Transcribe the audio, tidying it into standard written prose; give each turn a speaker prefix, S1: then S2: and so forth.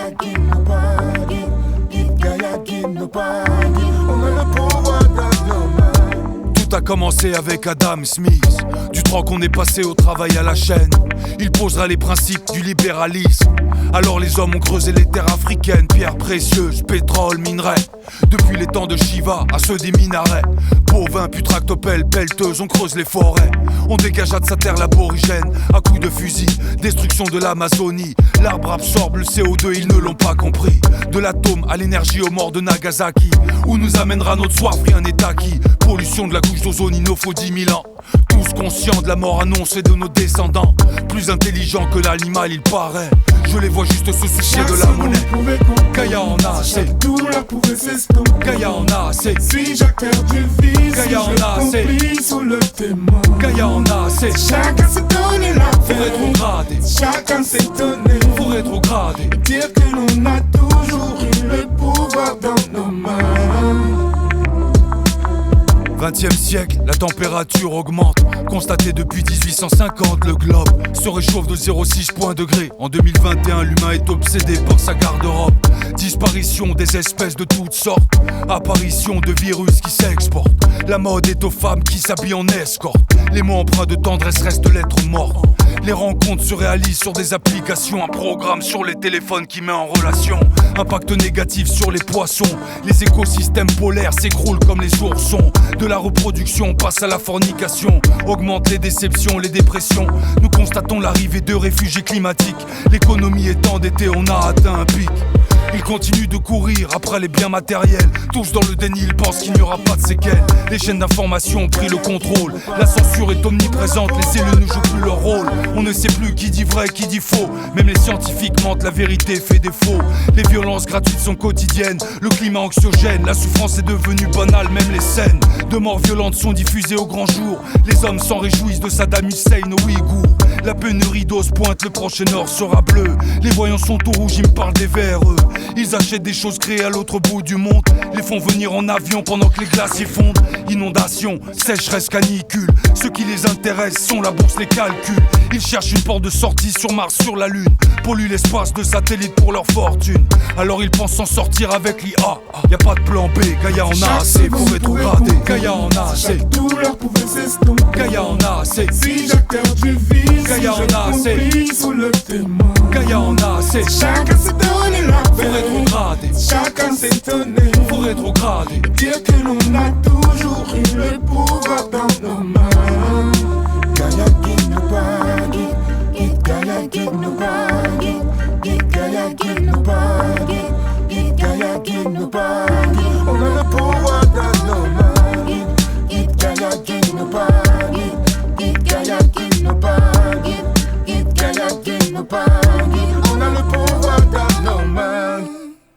S1: Gaïa guide nos pas, guide Gaïa guide nos pas, on a le pouvoir dans nos mains.
S2: Tout a commencé avec Adam Smith. Du troc on est passé au travail à la chaîne. Il posera les principes du libéralisme. Alors les hommes ont creusé les terres africaines, pierres précieuses, pétrole, minerais. Depuis les temps de Shiva à ceux des minarets. Bovins, puis tractopelles, pelleteuses, on creuse les forêts. On dégagea de sa terre l'aborigène à coups de fusil, destruction de l'Amazonie. L'arbre absorbe le CO2, ils ne l'ont pas compris. De l'atome à l'énergie aux morts de Nagasaki. Où nous amènera notre soif, rien n'est acquis. Pollution de la couche d'ozone, il nous faut 10 000 ans. Tous conscients de la mort annoncée de nos descendants. Plus intelligents que l'animal, il paraît. Je les vois juste se soucier de la monnaie. Gaïa en a assez.
S1: Chaque douleur pouvait s'estomper.
S2: Gaïa en a assez.
S1: Si j'ai perdu vie,
S2: Gaïa
S1: si
S2: en
S1: je
S2: a assez.
S1: compris sous le témoin.
S2: Gaïa en a assez.
S1: Chacun s'est donné la
S2: Faut
S1: peine.
S2: rétrograder.
S1: Chacun s'est donné.
S2: Faut rétrograder.
S1: Dire que l'on a toujours eu le pouvoir dans nos mains.
S2: 20e siècle, la température augmente. Constaté depuis 1850, le globe se réchauffe de 0,6 points degrés. En 2021, l'humain est obsédé par sa garde-robe. Disparition des espèces de toutes sortes. Apparition de virus qui s'exportent. La mode est aux femmes qui s'habillent en escorte. Les mots empreints de tendresse restent lettres mortes. Les rencontres se réalisent sur des applications. Un programme sur les téléphones qui met en relation. Impact négatif sur les poissons. Les écosystèmes polaires s'écroulent comme les oursons. De la reproduction, on passe à la fornication. Augmente les déceptions, les dépressions. Nous constatons l'arrivée de réfugiés climatiques. L'économie est endettée, on a atteint un pic. Ils continuent de courir après les biens matériels. Tous dans le déni, ils pensent qu'il n'y aura pas de séquelles. Les chaînes d'information ont pris le contrôle. La censure est omniprésente, les cellules ne jouent plus leur rôle. On ne sait plus qui dit vrai, qui dit faux. Même les scientifiques mentent, la vérité fait défaut. Les violences gratuites sont quotidiennes. Le climat anxiogène, la souffrance est devenue banale. Même les scènes de morts violentes sont diffusées au grand jour. Les hommes s'en réjouissent de Saddam Hussein aux Ouïghours. La pénurie d'os pointe, le prochain or sera bleu. Les voyants sont tout rouges, ils me parlent des véreux. Ils achètent des choses créées à l'autre bout du monde. Les font venir en avion pendant que les glaciers fondent. Inondations, sécheresse, canicule. Ce qui les intéresse sont la bourse, les calculs. Ils cherchent une porte de sortie sur Mars, sur la Lune. Polluent l'espace de satellites pour leur fortune. Alors ils pensent s'en sortir avec l'IA. Y a pas de plan B, Gaïa en a assez. Faut rétrograder, Gaïa en a assez.
S1: Chaque douleur pouvait s'estomper.
S2: Gaïa en a assez.
S1: Si j'ai perdu vie,
S2: Gaïa
S1: si
S2: en a
S1: je
S2: assez.
S1: compris sous le témoin.
S2: Gaïa en a assez.
S1: Chacun s'est donné la
S2: Faut
S1: peine.
S2: rétrograder.
S1: Chacun s'est donné.
S2: Faut rétrograder.
S1: Dire que l'on a toujours eu le pouvoir dans nos mains. Gaïa guide nos pas, guide Gaïa guide nos pas, guide Gaïa guide nos pas, guide Gaïa guide nos pas. On a le pouvoir dans nos mains. Guide Gaïa guide nos pas, guide Gaïa guide nos pas, guide Gaïa guide nos pas.